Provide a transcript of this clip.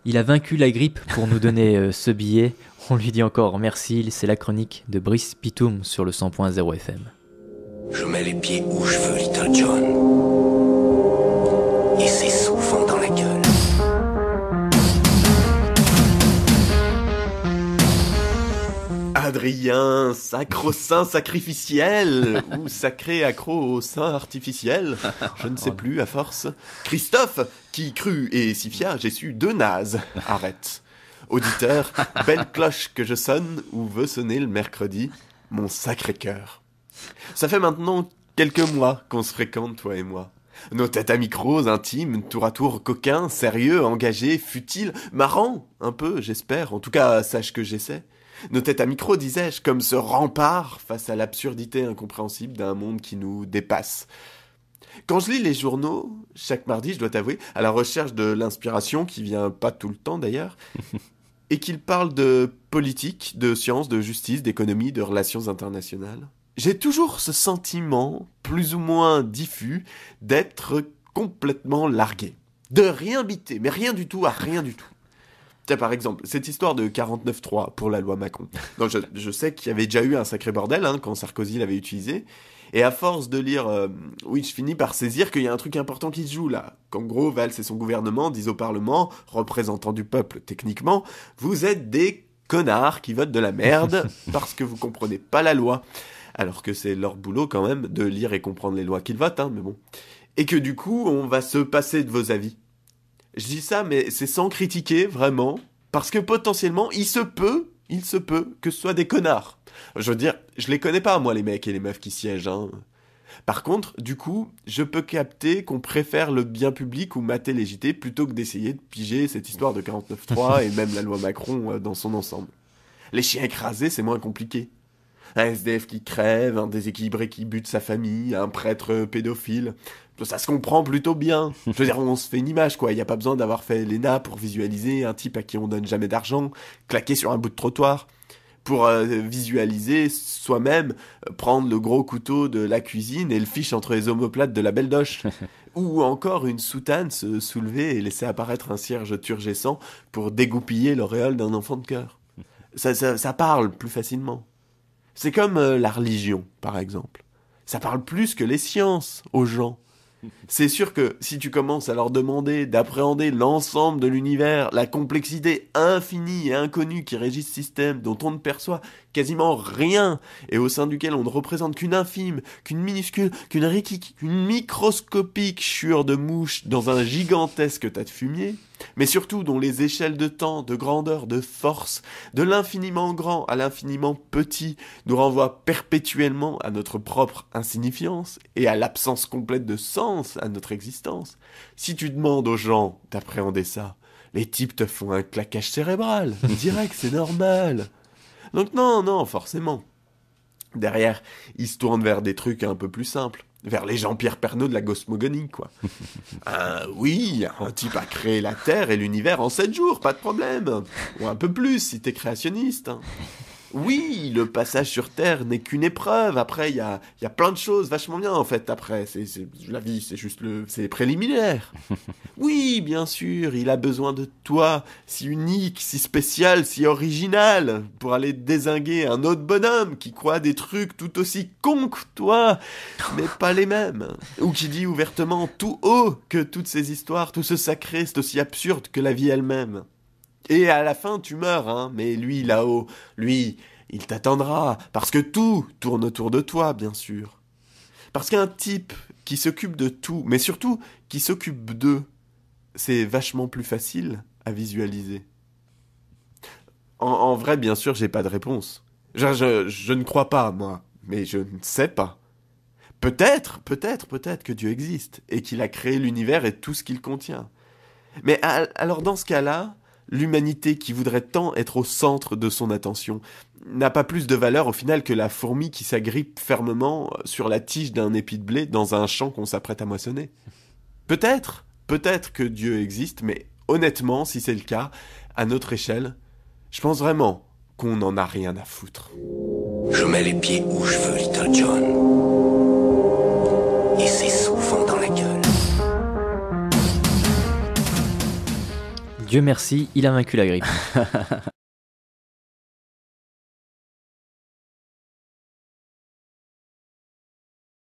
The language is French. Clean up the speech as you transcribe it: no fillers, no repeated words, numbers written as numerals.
Il a vaincu la grippe pour nous donner ce billet. On lui dit encore merci, c'est la chronique de Brice Pitoum sur le 100.0 FM. Je mets les pieds où je veux, Little John. Et c'est souvent dans la gueule. Adrien, sacro-saint sacrificiel, ou sacré accro au sein artificiel, je ne sais plus à force. Christophe, qui crut et s'y fia, j'ai su deux nazes. Arrête. Auditeur, belle cloche que je sonne, ou veut sonner le mercredi, mon sacré cœur. Ça fait maintenant quelques mois qu'on se fréquente, toi et moi. Nos têtes à micros, intimes, tour à tour coquins, sérieux, engagés, futiles, marrants, un peu, j'espère, en tout cas, sache que j'essaie. Nos têtes à micro, disais-je, comme ce rempart face à l'absurdité incompréhensible d'un monde qui nous dépasse. Quand je lis les journaux, chaque mardi, je dois t'avouer, à la recherche de l'inspiration, qui vient pas tout le temps d'ailleurs, et qu'ils parlent de politique, de science, de justice, d'économie, de relations internationales, j'ai toujours ce sentiment, plus ou moins diffus, d'être complètement largué. De rien biter, mais rien du tout à rien du tout. Tiens, par exemple, cette histoire de 49.3 pour la loi Macron. Non, je sais qu'il y avait déjà eu un sacré bordel quand Sarkozy l'avait utilisé. Et à force de lire, oui, je finis par saisir qu'il y a un truc important qui se joue là. Qu'en gros, Valls et son gouvernement disent au Parlement, représentants du peuple techniquement, vous êtes des connards qui votent de la merde parce que vous comprenez pas la loi. Alors que c'est leur boulot quand même de lire et comprendre les lois qu'ils votent, mais bon. Et que du coup, on va se passer de vos avis. Je dis ça, mais c'est sans critiquer, vraiment, parce que potentiellement, il se peut que ce soit des connards. Je veux dire, je les connais pas, moi, les mecs et les meufs qui siègent, Par contre, du coup, je peux capter qu'on préfère le bien public ou mater les JT plutôt que d'essayer de piger cette histoire de 49.3 et même la loi Macron dans son ensemble. Les chiens écrasés, c'est moins compliqué. Un SDF qui crève, un déséquilibré qui bute sa famille, un prêtre pédophile. Ça se comprend plutôt bien. Je veux dire, on se fait une image, quoi. Il n'y a pas besoin d'avoir fait l'ENA pour visualiser un type à qui on donne jamais d'argent, claqué sur un bout de trottoir. Pour visualiser soi-même, prendre le gros couteau de la cuisine et le fiche entre les omoplates de la belle doche. Ou encore une soutane se soulever et laisser apparaître un cierge turgescent pour dégoupiller l'auréole d'un enfant de cœur. Ça parle plus facilement. C'est comme la religion, par exemple. Ça parle plus que les sciences aux gens. C'est sûr que si tu commences à leur demander d'appréhender l'ensemble de l'univers, la complexité infinie et inconnue qui régit ce système dont on ne perçoit quasiment rien et au sein duquel on ne représente qu'une infime, qu'une minuscule, qu'une riquique, qu'une microscopique chure de mouche dans un gigantesque tas de fumier, mais surtout dont les échelles de temps, de grandeur, de force, de l'infiniment grand à l'infiniment petit nous renvoient perpétuellement à notre propre insignifiance et à l'absence complète de sens à notre existence. Si tu demandes aux gens d'appréhender ça, les types te font un claquage cérébral. Direct, c'est normal. Donc non, forcément. Derrière, ils se tournent vers des trucs un peu plus simples. Vers les Jean-Pierre Pernaut de la cosmogonie, quoi. Oui, un type a créé la Terre et l'univers en 7 jours, pas de problème. Ou un peu plus, si t'es créationniste. Oui, le passage sur Terre n'est qu'une épreuve. Après, il y a plein de choses vachement bien, en fait, après. La vie, c'est juste c'est les préliminaires. Oui, bien sûr, il a besoin de toi, si unique, si spécial, si original, pour aller dézinguer un autre bonhomme qui croit des trucs tout aussi cons que toi, mais pas les mêmes. Ou qui dit ouvertement tout haut que toutes ces histoires, tout ce sacré, c'est aussi absurde que la vie elle-même. Et à la fin, tu meurs, mais lui, là-haut, lui, il t'attendra, parce que tout tourne autour de toi, bien sûr. Parce qu'un type qui s'occupe de tout, mais surtout qui s'occupe d'eux, c'est vachement plus facile à visualiser. En vrai, bien sûr, j'ai pas de réponse. Je ne crois pas, moi, mais je ne sais pas. Peut-être que Dieu existe, et qu'il a créé l'univers et tout ce qu'il contient. Mais alors dans ce cas-là, l'humanité qui voudrait tant être au centre de son attention n'a pas plus de valeur au final que la fourmi qui s'agrippe fermement sur la tige d'un épi de blé dans un champ qu'on s'apprête à moissonner. Peut-être que Dieu existe, mais honnêtement, si c'est le cas, à notre échelle, je pense vraiment qu'on n'en a rien à foutre. Je mets les pieds où je veux, Little John. Et c'est souvent dans la gueule. Dieu merci, il a vaincu la grippe.